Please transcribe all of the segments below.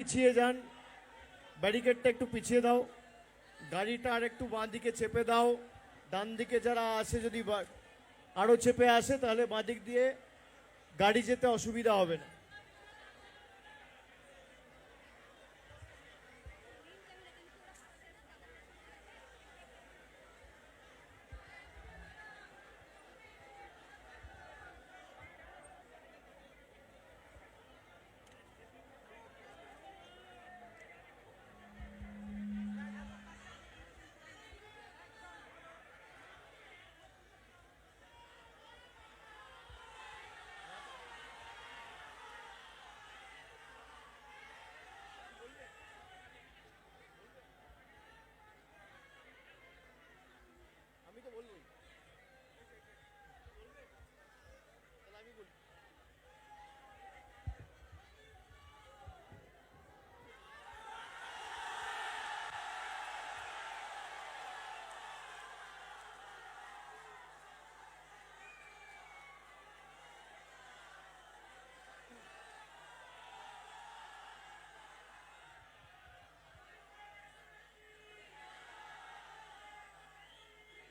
পিছিয়ে যান, ব্যারিকেডটা একটু পিছিয়ে দাও, গাড়িটা আর একটু বাঁ দিকে চেপে দাও। ডান দিকে যারা আসে যদি আরও চেপে আসে তাহলে বাঁ দিক দিয়ে গাড়ি যেতে অসুবিধা হবে না।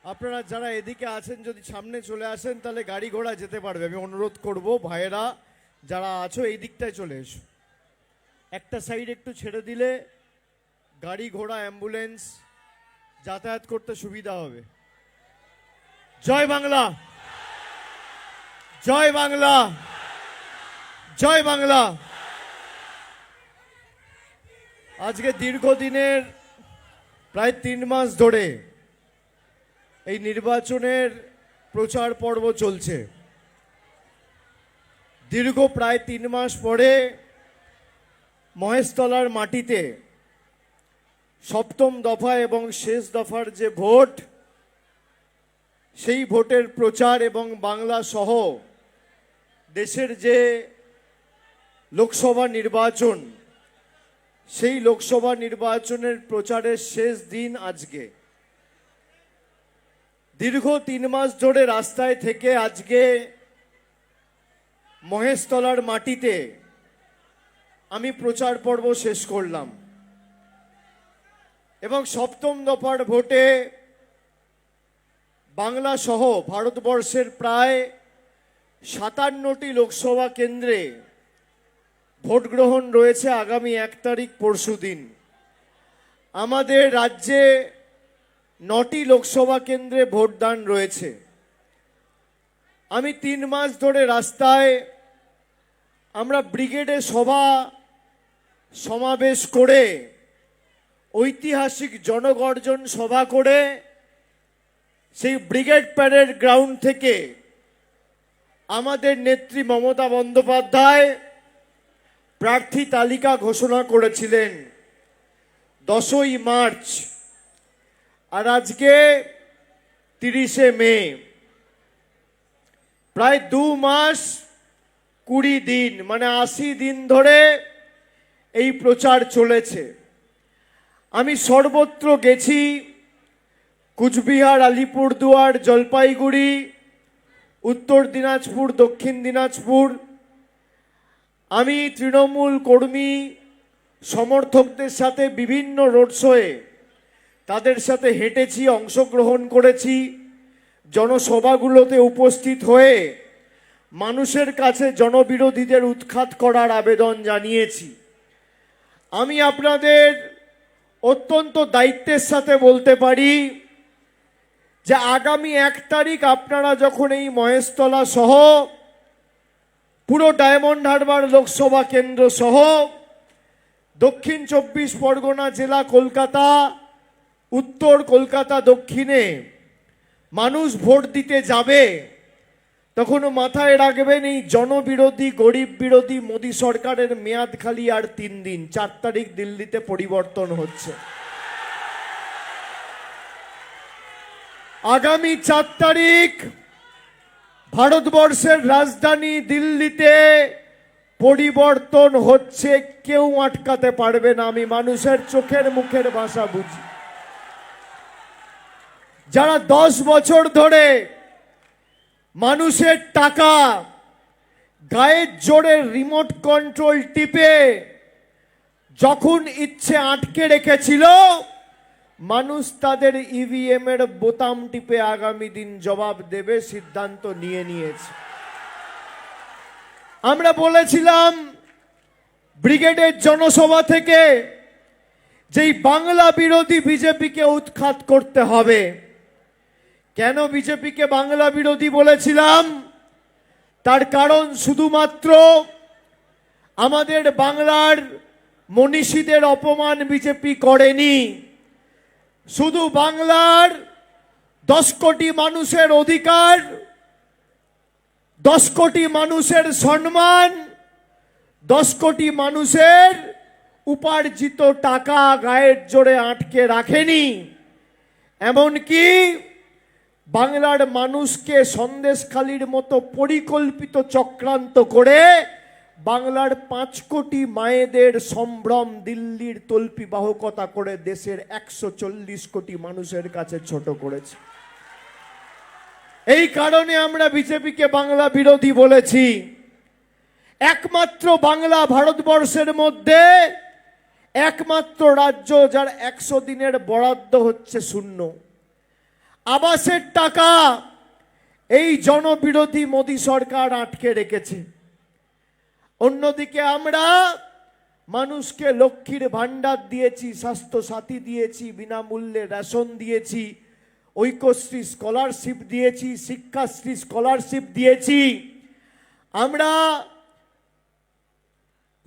আপনারা যারা এদিকে আছেন যদি সামনে চলে আসেন তাহলে গাড়ি ঘোড়া যেতে পারবে। আমি অনুরোধ করব ভাইয়েরা যারা আছো এই দিকটায় চলে এসো, একটা সাইড একটু ছেড়ে দিলে গাড়ি ঘোড়া অ্যাম্বুলেন্স যাতায়াত করতে সুবিধা হবে। জয় বাংলা, জয় বাংলা, জয় বাংলা। আজকে দীর্ঘদিনের প্রায় 3 মাস ধরে এই নির্বাচনের প্রচার পর্ব চলছে। দীর্ঘ প্রায় 3 মাস পরে মহেশতলার মাটিতে সপ্তম দফা এবং শেষ দফার যে ভোট, সেই ভোটের প্রচার এবং বাংলা সহ দেশের যে লোকসভা নির্বাচন, সেই লোকসভা নির্বাচনের প্রচারের শেষ দিন আজকে। দীর্ঘ 3 মাস ধরে রাস্তায় থেকে আজকে মহেশতলার মাটিতে আমি প্রচার পর্ব শেষ করলাম এবং সপ্তম দফার ভোটে বাংলা সহ ভারতবর্ষের প্রায় 57টি লোকসভা কেন্দ্রে ভোট গ্রহণ রয়েছে আগামী 1 তারিখ পরশুদিন। আমাদের রাজ্যে 9টি লোকসভা কেন্দ্রে ভোটদান রয়েছে। আমি 3 মাস ধরে রাস্তায় আমরা ব্রিগেডে সভা সমাবেশ করে ঐতিহাসিক জনগর্জন সভা করে সেই ব্রিগেড প্যারেড গ্রাউন্ড থেকে আমাদের নেত্রী মমতা বন্দ্যোপাধ্যায় প্রার্থী তালিকা ঘোষণা করেছিলেন 10ই মার্চ। আর আজকে 30শে মে, প্রায় 2 মাস 20 দিন, মানে 80 দিন ধরে এই প্রচার চলেছে। আমি সর্বত্র গেছি, কুচবিহার, আলিপুরদুয়ার, জলপাইগুড়ি, উত্তর দিনাজপুর, দক্ষিণ দিনাজপুর। আমি তৃণমূল কর্মী সমর্থকদের সাথে বিভিন্ন রোড শোয়ে তাদের সাথে হেঁটেছি, অংশগ্রহণ করেছি, জনসভাগুলোতে উপস্থিত হয়ে মানুষের কাছে জনবিরোধীদের উৎখাত করার আবেদন জানিয়েছি। আমি আপনাদের অত্যন্ত দায়িত্বের সাথে বলতে পারি যে আগামী 1 তারিখ আপনারা যখন এই মহেশতলা সহ পুরো ডায়মন্ড হারবার লোকসভা কেন্দ্র সহ দক্ষিণ 24 পরগনা জেলা কলকাতা, উত্তর কলকাতা দক্ষিণে মানুষ ভোট দিতে যাবে, তখনও মাথায় রাখবেন এই জনবিরোধী, গরিব বিরোধী মোদী সরকারের মেয়াদ খালি আর 3 দিন। 4 তারিখ দিল্লিতে পরিবর্তন হচ্ছে। আগামী 4 তারিখ ভারতবর্ষের রাজধানী দিল্লিতে পরিবর্তন হচ্ছে, কেউ আটকাতে পারবে না। আমি মানুষের চোখের মুখের ভাষা বুঝি। যারা 10 বছর ধরে মানুষের টাকা গায়ের জোরে রিমোট কন্ট্রোল টিপে যখন ইচ্ছে আটকে রেখেছিল, মানুষ তাদের ইভিএম এর বোতাম টিপে আগামী দিন জবাব দেবে সিদ্ধান্ত নিয়ে নিয়েছে। আমরা বলেছিলাম ব্রিগেডের জনসভা থেকে যেই বাংলা বিরোধী বিজেপিকে উৎখাত করতে হবে। কেন বিজেপিকে বাংলা বিরোধী বলেছিলাম? তার কারণ শুধুমাত্র আমাদের বাংলার মনীষীদের অপমান বিজেপি করেনি, শুধু বাংলার 10 কোটি মানুষের অধিকার, 10 কোটি মানুষের সম্মান, 10 কোটি মানুষের উপার্জিত টাকা গায়ের জোরে আটকে রাখেনি, এমনকি বাংলার মানুষকে সন্দেশখালির মতো পরিকল্পিত চক্রান্ত করে বাংলার 5 কোটি মায়েদের সম্ভ্রম দিল্লির তল্পিবাহকতা করে দেশের 140 কোটি মানুষের কাছে ছোট করেছে। এই কারণে আমরা বিজেপিকে বাংলা বিরোধী বলেছি। একমাত্র বাংলা ভারতবর্ষের মধ্যে একমাত্র রাজ্য যার 100 দিনের বরাদ্দ হচ্ছে শূন্য। আবাসের টাকা এই জনবিরোধী মোদী সরকার আটকে রেখেছে। অন্যদিকে আমরা মানুষকে লক্ষ্মীর ভান্ডার দিয়েছি, স্বাস্থ্য সাথী দিয়েছি, বিনামূল্যে রেশন দিয়েছি, ঐক্যশ্রী স্কলারশিপ দিয়েছি, শিক্ষাশ্রী স্কলারশিপ দিয়েছি। আমরা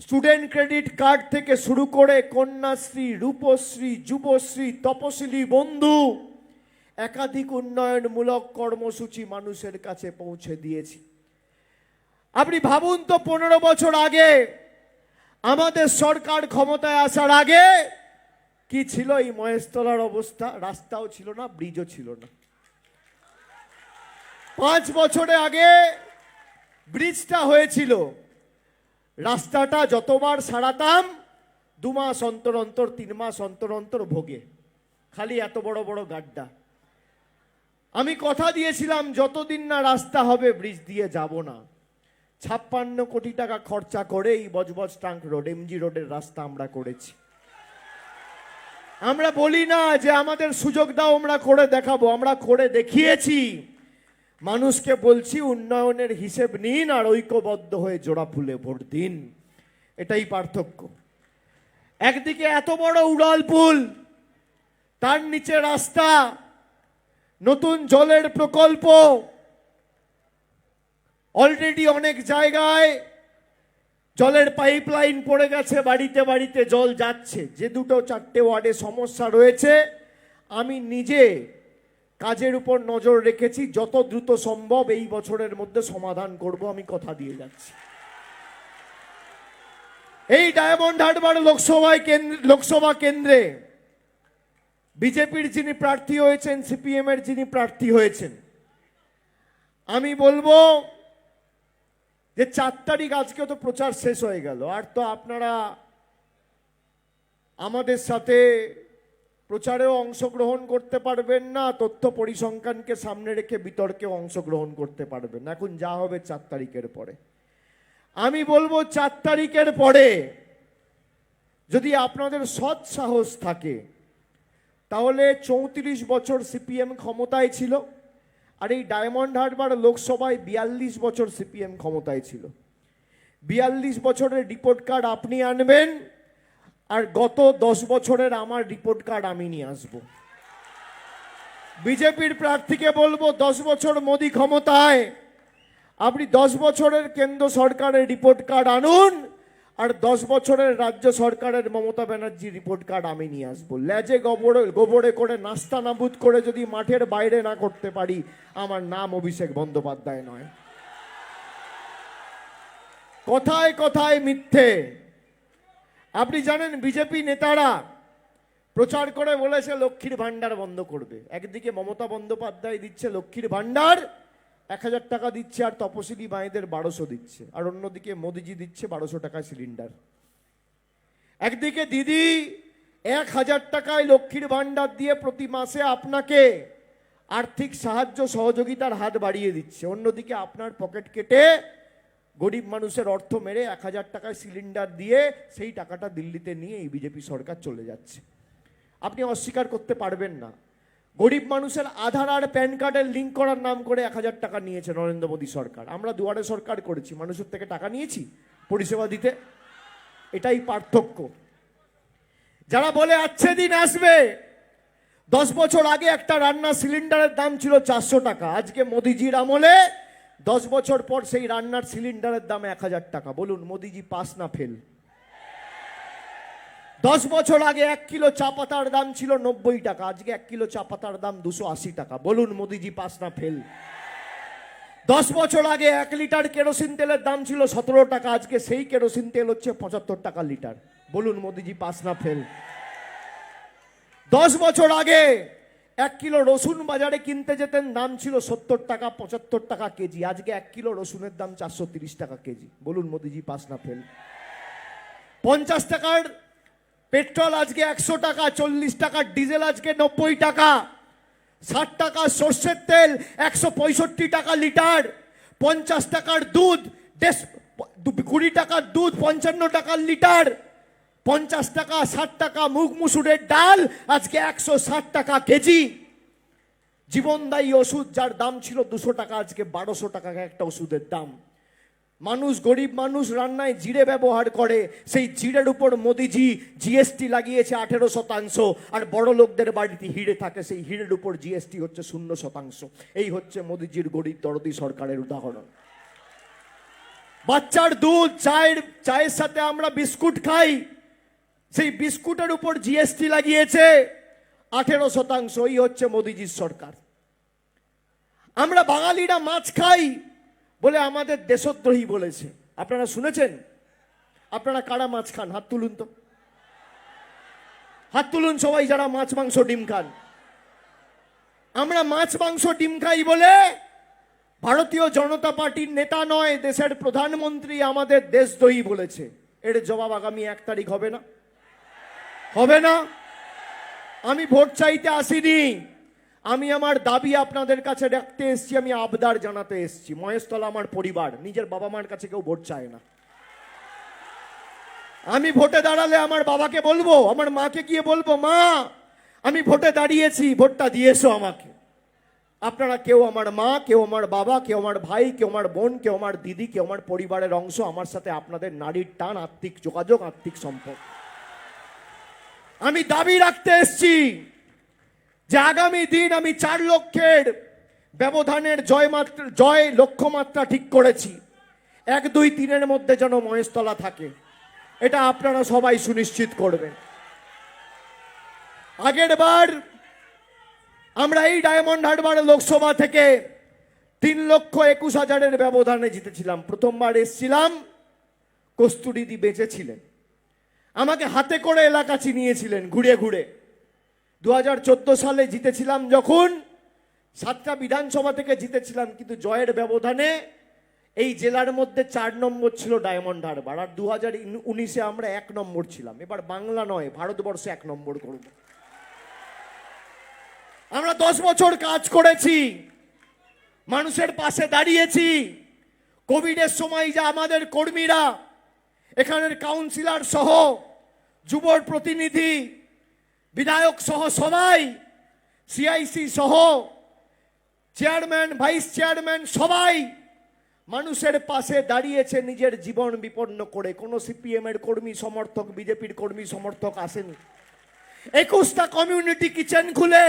স্টুডেন্ট ক্রেডিট কার্ড থেকে শুরু করে কন্যাশ্রী, রূপশ্রী, যুবশ্রী, তপশিলি বন্ধু একাধিক উন্নয়নমূলক কর্মসূচি মানুষের কাছে পৌঁছে দিয়েছি। আপনি ভাবুন তো 15 বছর আগে আমাদের সরকার ক্ষমতায় আসার আগে কি ছিল এই মহেশতলার অবস্থা? রাস্তাও ছিল না, ব্রিজও ছিল না। 5 বছরে আগে ব্রিজটা হয়েছিল, রাস্তাটা যতবার সারাতাম 2 মাস অন্তর অন্তর, 3 মাস অন্তর অন্তর ভোগে, খালি এত বড় বড় গাড্ডা। আমি কথা দিয়েছিলাম যতদিন না রাস্তা হবে ব্রিজ দিয়ে যাব না। 56 কোটি টাকা খরচা করে এই বজবজ ট্রাঙ্ক রোড, এমজি রোডের রাস্তা আমরা করেছি। আমরা বলি না যে আমাদের সুযোগ দাও, আমরা করে দেখাবো, আমরা করে দেখিয়েছি। মানুষকে বলছি উন্নয়নের হিসেব নিন আর ঐক্যবদ্ধ হয়ে জোড়া ফুলে ভোট দিন, এটাই পার্থক্য। একদিকে এত বড় উড়াল পুল, তার নিচে রাস্তা, নতুন জলের প্রকল্প, অলরেডি অনেক জায়গায় জলের পাইপলাইন পড়ে গেছে, বাড়িতে বাড়িতে জল যাচ্ছে। যে 2-4টে ওয়ার্ডে সমস্যা রয়েছে আমি নিজে কাজের উপর নজর রেখেছি, যত দ্রুত সম্ভব এই বছরের মধ্যে সমাধান করব, আমি কথা দিয়ে যাচ্ছি। এই ডায়মন্ড হারবার লোকসভা কেন্দ্রে বিজেপির যিনি প্রার্থী হয়েছেন, সিপিএম এর যিনি প্রার্থী হয়েছেন, আমি বলবো যে 4 তারিখ, আজকে তো প্রচার শেষ হয়ে গেল, আর তো আপনারা আমাদের সাথে প্রচারেও অংশগ্রহণ করতে পারবেন না, তথ্য পরিসংখ্যানকে সামনে রেখে বিতর্কেও অংশগ্রহণ করতে পারবেন না। এখন যা হবে 4 তারিখের পরে। আমি বলবো 4 তারিখের পরে যদি আপনাদের সৎ সাহস থাকে, তাহলে 34 বছর সিপিএম ক্ষমতায় ছিল, আর এই ডায়মন্ড হারবার লোকসভায় 42 বছর সিপিএম ক্ষমতায় ছিল। 42 বছরের রিপোর্ট কার্ড আপনি আনবেন, আর গত 10 বছরের আমার রিপোর্ট কার্ড আমি নিয়ে আসব। বিজেপির প্রার্থীকে বলবো 10 বছর মোদি ক্ষমতায়, আপনি 10 বছরের কেন্দ্র সরকারের রিপোর্ট কার্ড আনুন, আর 10 বছরের রাজ্য সরকারের মমতা ব্যানার্জি রিপোর্ট কার্ড আমি নিয়ে আসবো। লেজে গোবরে করে নাস্তা নাবুদ করে যদি মাঠের বাইরে না করতে পারি, আমার নাম অভিষেক বন্দ্যোপাধ্যায় নয়। কথায় কথায় মিথ্যে। আপনি জানেন বিজেপি নেতারা প্রচার করে বলেছে লক্ষ্মীর ভান্ডার বন্ধ করবে। একদিকে মমতা বন্দ্যোপাধ্যায় দিচ্ছে লক্ষ্মীর ভান্ডার, 1000 টাকা দিচ্ছে, আর তপশিলি মায়েদের 1200 দিচ্ছে, আর অন্যদিকে মোদিজি দিচ্ছে 1200 টাকা সিলিন্ডার। একদিকে দিদি 1000 টাকায় লক্ষ্মীর ভান্ডার দিয়ে প্রতি মাসে আপনাকে আর্থিক সাহায্য সহযোগিতার হাত বাড়িয়ে দিচ্ছে, অন্যদিকে আপনার পকেট কেটে গরিব মানুষের অর্থ মেরে 1,000 টাকায় সিলিন্ডার দিয়ে সেই টাকাটা দিল্লিতে নিয়ে এই বিজেপি সরকার চলে যাচ্ছে। আপনি অস্বীকার করতে পারবেন না, গরিব মানুষের আধার আর প্যান কার্ডের লিঙ্ক করার নাম করে 1,000 টাকা নিয়েছে নরেন্দ্র মোদী সরকার। আমরা দুয়ারে সরকার করেছি, মানুষের থেকে টাকা নিয়েছি পরিষেবা দিতে। এটাই পার্থক্য। যারা বলে আচ্ছে দিন আসবে, 10 বছর আগে একটা রান্নার সিলিন্ডারের দাম ছিল 400 টাকা, আজকে মোদিজির আমলে 10 বছর পর সেই রান্নার সিলিন্ডারের দাম 1,000 টাকা। বলুন মোদিজি পাস না ফেল? 10 বছর আগে 1 কিলো চা পাতার দাম ছিল 90 টাকা, আজকে 1 কিলো চা পাতার দাম 280 টাকা। বলুন মোদিজি পাস না ফেল? 10 বছর আগে 1 লিটার কেরোসিন তেলের দাম ছিল 17 টাকা, আজকে সেই কেরোসিন তেল হচ্ছে 75 টাকা লিটার। বলুন মোদিজি পাস না ফেল? 10 বছর আগে 1 কিলো রসুন বাজারে কিনতে যেতেন, দাম ছিল 70 টাকা 75 টাকা কেজি, আজকে 1 কিলো রসুনের দাম 430 টাকা কেজি। বলুন মোদিজি পাস না ফেল? 50 টাকার পেট্রোল আজকে 100 টাকা, 40 টাকার ডিজেল আজকে 90 টাকা, 60 টাকা সর্ষের তেল 165 টাকা লিটার, 50 টাকার দুধ 20 টাকার দুধ 55 টাকার লিটার, 50 টাকা 60 টাকা মুগ মুসুরের ডাল আজকে 160 টাকা কেজি। জীবনদায়ী ওষুধ যার দাম ছিল 200 টাকা, আজকে 1200 টাকা একটা ওষুধের দাম। মানুষ, গরিব মানুষ রান্নায় জিরে ব্যবহার করে, সেই জিরের উপর মোদিজি জিএসটি লাগিয়েছে 18%, আর বড় লোকদের বাড়িতে হিরে থাকে, সেই হিরের উপর জিএসটি হচ্ছে 0%। এই হচ্ছে মোদিজির গরিব দরদি সরকারের উদাহরণ। বাচ্চার দুধ, চায়ের সাথে আমরা বিস্কুট খাই, সেই বিস্কুটের উপর জিএসটি লাগিয়েছে 18%। এই হচ্ছে মোদিজির সরকার। আমরা বাঙালিরা মাছ খাই বলে আমাদের দেশদ্রোহী বলেছে। আপনারা শুনেছেন? আপনারা কারা মাছ খান? হাত তুলুন তো, হাত তুলুন সবাই যারা মাছ মাংস ডিম খান। আমরা মাছ মাংস ডিম খাই বলে ভারতীয় জনতা পার্টির নেতা নয়, দেশের প্রধানমন্ত্রী আমাদের দেশদ্রোহী বলেছে। এর জবাব আগামী 1 তারিখ হবে না? হবে না? আমি ভোট চাইতে আসিনি, আমি আমার দাবি আপনাদের কাছে রাখতে এসেছি, আমি আবদার জানাতে এসেছি। মহেশতলা আমার পরিবার, নিজের বাবা মার কাছে কেউ ভোট চায় না। আমি ভোটে দাঁড়ালে আমার বাবাকে বলবো, আমার মাকে গিয়ে বলবো, মা আমি ভোটে দাঁড়িয়েছি, ভোটটা দিয়েছো আমাকে। আপনারা কেউ আমার মা, কেউ আমার বাবা, কেউ আমার ভাই, কেউ আমার বোন, কেউ আমার দিদি, কেউ আমার পরিবারের অংশ। আমার সাথে আপনাদের নারীর টান, আত্মিক যোগাযোগ, আত্মিক সম্পর্ক। আমি দাবি রাখতে এসেছি যে আগামী দিন আমি 4 লক্ষের ব্যবধানের জয় লক্ষ্যমাত্রা ঠিক করেছি। 1, 2, 3-এর মধ্যে যেন মহেশতলা থাকে, এটা আপনারা সবাই সুনিশ্চিত করবেন। আগের বার আমরা এই ডায়মন্ড হারবার লোকসভা থেকে 3,21,000-এর ব্যবধানে জিতেছিলাম। প্রথমবার এসেছিলাম, কস্তুরীদি বেঁচে ছিলেন, আমাকে হাতে করে এলাকা চিনিয়েছিলেন ঘুরে ঘুরে। 2014 সালে জিতেছিলাম যখন, 7টা বিধানসভা থেকে জিতেছিলাম, কিন্তু জয়ের ব্যবধানে এই জেলার মধ্যে 4 নম্বর ছিল ডায়মন্ড হারবার, আর 2019-এ আমরা 1 নম্বর ছিলাম। এবার বাংলা নয়, ভারতবর্ষে 1 নম্বর করব। আমরা 10 বছর কাজ করেছি, মানুষের পাশে দাঁড়িয়েছি। কোভিডের সময় যা আমাদের কর্মীরা, এখানের কাউন্সিলর সহ, যুবর প্রতিনিধি, বিধায়ক সহ সবাই, সিআইসি সহ চেয়ারম্যান, ভাইস চেয়ারম্যান সবাই মানুষের পাশে দাঁড়িয়েছে নিজের জীবন বিপন্ন করে। কোনো সিপিএম এর কর্মী সমর্থক, বিজেপির কর্মী সমর্থক আসেনি। 21টা কমিউনিটি কিচেন খুলে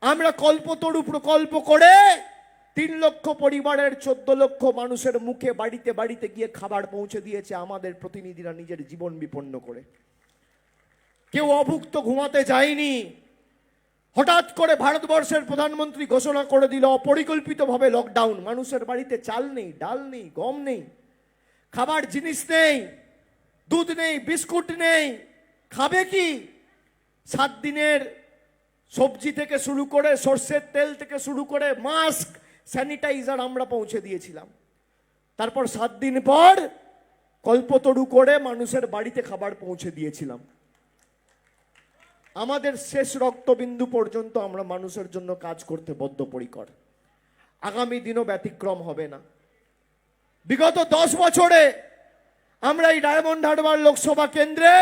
আমরা কল্পতরু প্রকল্প করে 3 লক্ষ পরিবারের 14 লক্ষ মানুষের মুখে বাড়িতে বাড়িতে গিয়ে খাবার পৌঁছে দিয়েছে আমাদের প্রতিনিধিরা নিজের জীবন বিপন্ন করে। কেউ অভুক্ত ঘুমাতে যায়নি। হঠাৎ করে ভারতবর্ষের প্রধানমন্ত্রী ঘোষণা করে দিল অপরিকল্পিতভাবে লকডাউন। মানুষের বাড়িতে চাল নেই, ডাল নেই, গম নেই, খাবার জিনিস নেই, দুধ নেই, বিস্কুট নেই, খাবে কি? 7 দিনের সবজি থেকে শুরু করে, সর্ষের তেল থেকে শুরু করে, মাস্ক, স্যানিটাইজার আমরা পৌঁছে দিয়েছিলাম। তারপর 7 দিন পর কল্পতরু করে মানুষের বাড়িতে খাবার পৌঁছে দিয়েছিলাম। আমাদের শেষ রক্তবিন্দু পর্যন্ত আমরা মানুষের জন্য কাজ করতে বদ্ধপরিকর। আগামী দিনও ব্যতিক্রম হবে না। বিগত 10 বছরে আমরা এই ডায়মন্ড হারবার লোকসভা কেন্দ্রে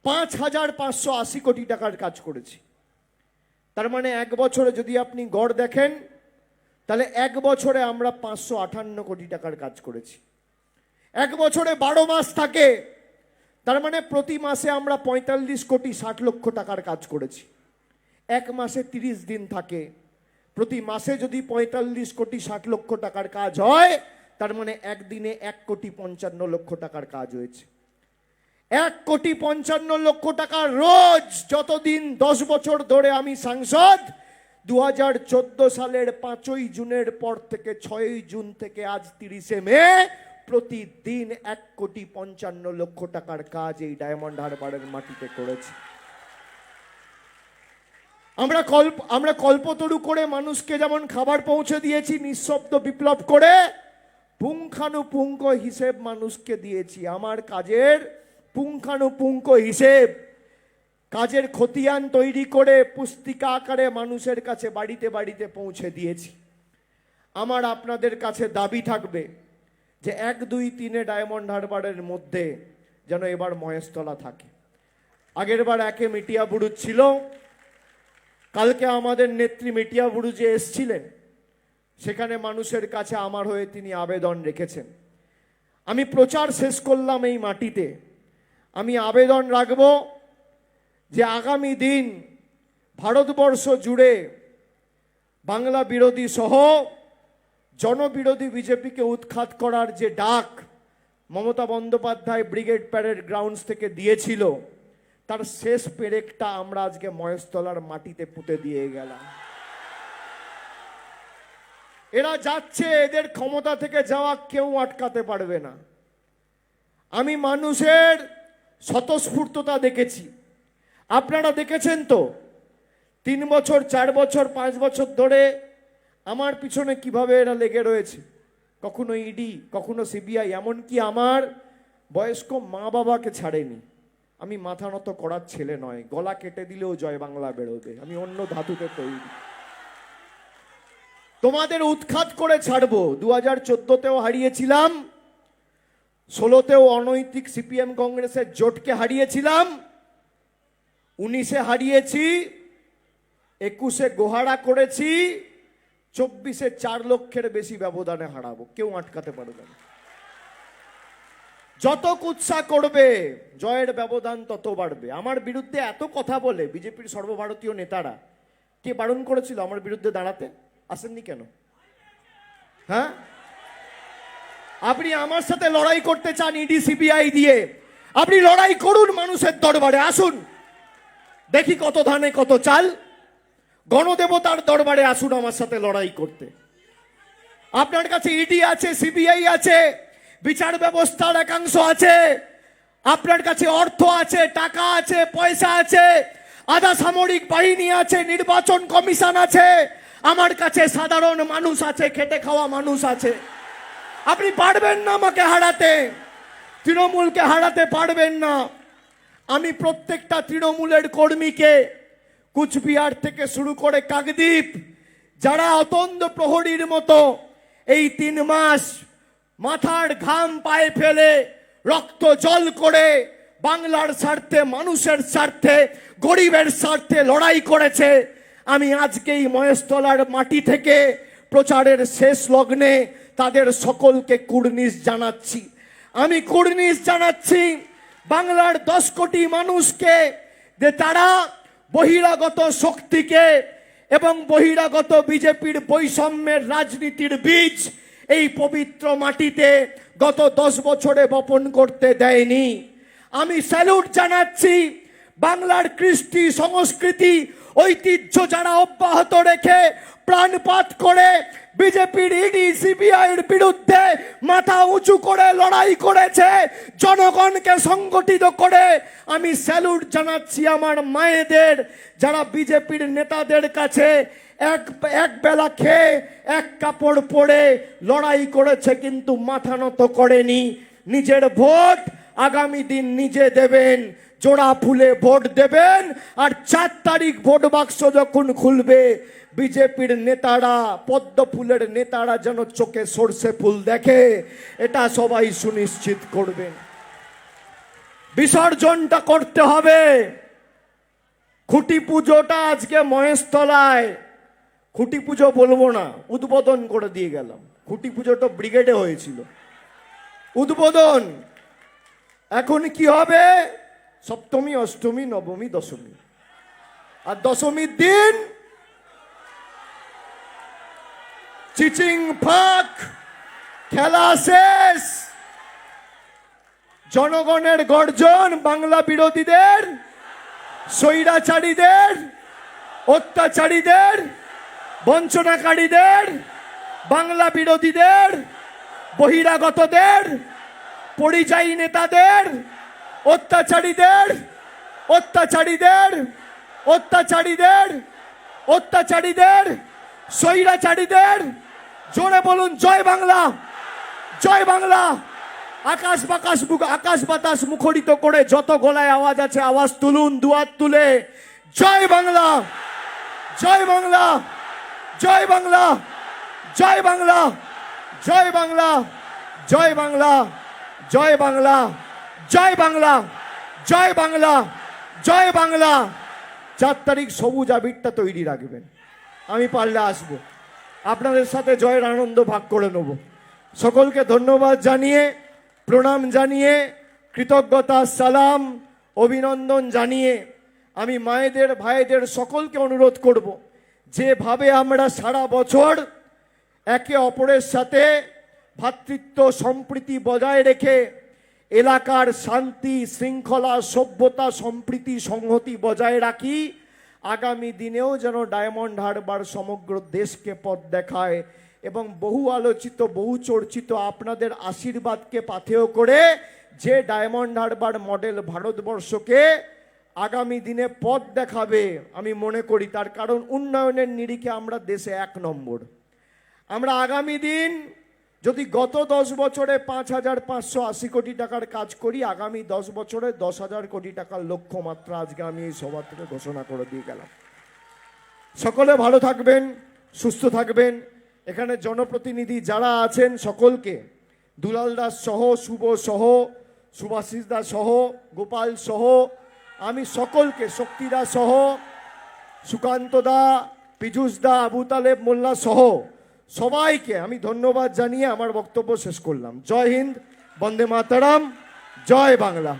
5,580 কোটি টাকার কাজ করেছি। তার মানে এক বছরে যদি আপনি গড় দেখেন, তাহলে এক বছরে আমরা 558 কোটি টাকার কাজ করেছি। এক বছরে 12 মাস থাকে, তার মানে প্রতি মাসে আমরা 45 কোটি 60 লক্ষ টাকার কাজ করেছি। এক মাসে 30 দিন থাকে, প্রতি মাসে যদি 45 কোটি 60 লক্ষ টাকার কাজ হয়, তার মানে একদিনে 1 কোটি 55 লক্ষ টাকার কাজ হয়েছে। 1 কোটি 55 লক্ষ টাকা রোজ, যতদিন 10 বছর ধরে আমি সাংসদ, 2014 সালের 5ই জুনের পর থেকে 6ই জুন থেকে আজ 30শে মে, প্রতিদিন 1 কোটি 55 লক্ষ টাকার কাজ এই ডায়মন্ড হারবারের মাটিতে করেছি। আমরা কল্পতরু করে মানুষকে যেমন খাবার পৌঁছে দিয়েছি, নিঃশব্দ বিপ্লব করে পুঙ্খানুপুঙ্খ হিসেব মানুষকে দিয়েছি। আমার কাজের পুঙ্খানুপুঙ্খ হিসেব, কাজের খতিয়ান তৈরি করে পুস্তিকা আকারে মানুষের কাছে বাড়িতে বাড়িতে পৌঁছে দিয়েছি। আমার আপনাদের কাছে দাবি থাকবে যে 1, 2, 3 ডায়মন্ড হারবারের মধ্যে যেন এবার মহেশতলা থাকে। আগের বার 1 মিটিয়া বুরুজ ছিল, কালকে আমাদের নেত্রী মিটিয়া বুরুজে এসছিলেন, সেখানে মানুষের কাছে আমার হয়ে তিনি আবেদন রেখেছেন। আমি প্রচার শেষ করলাম এই মাটিতে, আমি আবেদন রাখব যে আগামী দিন ভারতবর্ষ জুড়ে বাংলা বিরোধী সহ জনবিরোধী বিজেপিকে উৎখাত করার যে ডাক Mamata Bandyopadhyay brigade parade grounds থেকে দিয়েছিল, তার শেষ পেরেকটা আমরা আজকে মহেশতলার মাটিতে পুঁতে দিয়ে গেলাম। এরা যাচ্ছে, এদের ক্ষমতা থেকে যাওয়া কেউ আটকাতে পারবে না। আমি মানুষের স্বতঃস্ফূর্ততা দেখেছি, আপনারা দেখেছেন তো। 3 বছর 4 বছর 5 বছর ধরে আমার পিছনে কিভাবে এরা লেগে রয়েছে, কখনো ইডি, কখনো সিবিআই, এমনকি আমার বয়স্ক মা বাবাকে ছাড়েনি। আমি মাথা নত করার ছেলে নয়, গলা কেটে দিলেও জয় বাংলা বেরোবে, আমি অন্য ধাতুতে তৈরি। তোমাদের উৎখাত করে ছাড়বো। 2014তেও হারিয়েছিলাম, 16তেও অনৈতিক সিপিএম কংগ্রেসের জোটকে হারিয়েছিলাম, 19-এ হারিয়েছি, 21-এ গোহারা করেছি, 24-এ 4 লক্ষের বেশি ব্যবধানে হারাবো, কেউ আটকাতে পারবে না। যত কুৎসা করবে জয়ের ব্যবধান তত বাড়বে। আমার বিরুদ্ধে এত কথা বলে বিজেপির সর্বভারতীয় নেতারা, কে বারণ করেছিল আমার বিরুদ্ধে দাঁড়াতে? আসেননি কেন? হ্যাঁ, আপনি আমার সাথে লড়াই করতে চান ইডি সিবিআই দিয়ে, আপনি লড়াই করুন মানুষের দরবারে, আসুন দেখি কত ধানে কত চাল। গণদেবতার দরবারে আসুন আমার সাথে লড়াই করতে। আপনার কাছে ইডি আছে, সিবিআই আছে, বিচার ব্যবস্থার একাংশ আছে, আপনার কাছে অর্থ আছে, টাকা আছে, পয়সা আছে, আধা সামরিক বাহিনী আছে, নির্বাচন কমিশন আছে, আমার কাছে সাধারণ মানুষ আছে, খেটে খাওয়া মানুষ আছে। আপনি পারবেন না আমাকে হারাতে, তৃণমূলকে হারাতে পারবেন না। আমি প্রত্যেকটা তৃণমূলের কর্মীকে, কুচবিহার থেকে শুরু করে কাকদ্বীপ, যারা অতন্দ্র প্রহরীর মতো এই 3 মাস মাথার ঘাম পায়ে ফেলে রক্ত জল করে বাংলার স্বার্থে, মানুষের স্বার্থে, গরিবের স্বার্থে লড়াই করেছে, আমি আজকেই মহেশতলার মাটি থেকে প্রচারের শেষ লগ্নে তাদের সকলকে কুর্নিশ জানাচ্ছি। আমি কুর্নিশ জানাচ্ছি বাংলার 10 কোটি মানুষকে, যে তারা বহিরাগত শক্তিকে এবং বহিরাগত বিজেপির বৈষম্যের রাজনীতির বীজ এই পবিত্র মাটিতে গত 10 বছরে বপন করতে দেয়নি। আমি স্যালুট জানাচ্ছি বাংলার কৃষ্টি, সংস্কৃতি, ঐতিহ্য যারা অব্যাহত রেখে প্রাণপাত করে বিজেপির ইডি সিবিআইয়ের বিরুদ্ধে মাথা উঁচু করে লড়াই করেছে, জনগণকে সংগঠিত করে। আমি স্যালুট জানাচ্ছি আমার মায়েদের, যারা বিজেপির নেতাদের কাছে এক বেলা খেয়ে 1 কাপড় পরে লড়াই করেছে, কিন্তু মাথা নত করেনি। নিজের ভোট আগামী দিন নিজে দেবেন, জোড়া ফুলে ভোট দেবেন, আর 4 তারিখ ভোট বাক্স যখন খুলবে বিজেপির নেতারা, পদ্ম ফুলের নেতারা যেন চোখে সর্ষে ফুল দেখে, এটা সবাই সুনিশ্চিত করবেন। বিসর্জনটা করতে হবে। খুঁটি পুজোটা আজকে মহেশতলায়, খুঁটি পুজো বলবো না, উদ্বোধন করে দিয়ে গেলাম। খুঁটি পুজোটা ব্রিগেডে হয়েছিল, উদ্বোধন। এখন কি হবে? সপ্তমী, অষ্টমী, নবমী, দশমী। আর দশমীর দিন চিচিং ফাক, খেলা শেষ। জনগণের গর্জন, বাংলা বিরোধীদের, স্বৈরাচারীদের, অত্যাচারীদের, বঞ্চনাকারীদের, বাংলা বিরোধীদের, বহিরাগতদের, পরিযায়ী নেতাদের, অত্যাচারীদের, অত্যাচারীদের, অত্যাচারীদের, অত্যাচারীদের, স্বৈরাচারীদের। জোরে বলুন জয় বাংলা, জয় বাংলা। আকাশ বাতাস মুখরিত করে যত গলায় আওয়াজ আছে আওয়াজ তুলুন, দুয়াত তুলে জয় বাংলা, জয় বাংলা, জয় বাংলা, জয় বাংলা, জয় বাংলা, জয় বাংলা, জয় বাংলা, জয় বাংলা, জয় বাংলা, জয় বাংলা। 4 তারিখ সবুজ আবিরটা তৈরি রাখবেন, আমি পারলে আসবো, আপনাদের সাথে জয়ের আনন্দ ভাগ করে নেব। সকলকে ধন্যবাদ জানিয়ে, প্রণাম জানিয়ে, কৃতজ্ঞতা সালাম, অভিনন্দন জানিয়ে আমি মায়েদের, ভাইদের সকলকে অনুরোধ করব, যেভাবে আমরা সারা বছর একে অপরের সাথে ভ্রাতৃত্ব সম্প্রীতি বজায় রেখে এলাকার শান্তি শৃঙ্খলা সভ্যতা সম্প্রীতি সংহতি বজায় রাখি, আগামী দিনেও যেন ডায়মন্ড হারবার সমগ্র দেশকে পথ দেখায় এবং বহু আলোচিত বহু চর্চিত আপনাদের আশীর্বাদকে পাথেয় করে যে ডায়মন্ড হারবার মডেল ভারতবর্ষকে আগামী দিনে পথ দেখাবে আমি মনে করি। তার কারণ উন্নয়নের নিরিখে আমরা দেশে 1 নম্বর। আমরা আগামী দিন যদি গত 10 বছরে 5,580 কোটি টাকার কাজ করি, আগামী 10 বছরে 10,000 কোটি টাকার লক্ষ্যমাত্রা আজকে আমি এই সভা থেকে ঘোষণা করে দিয়ে গেলাম। সকলে ভালো থাকবেন, সুস্থ থাকবেন। এখানে জনপ্রতিনিধি যারা আছেন সকলকে, দুলাল দাস সহ, শুভ সহ, সুভাষিস দাস সহ, গোপাল সহ, আমি সকলকে, শক্তিদা সহ, সুকান্ত দা, পীযুষ দা, আবু তালেব মোল্লা সহ সবাইকে আমি ধন্যবাদ জানিয়ে আমার বক্তব্য শেষ করলাম। জয় হিন্দ, বন্দে মাতরম, জয় বাংলা।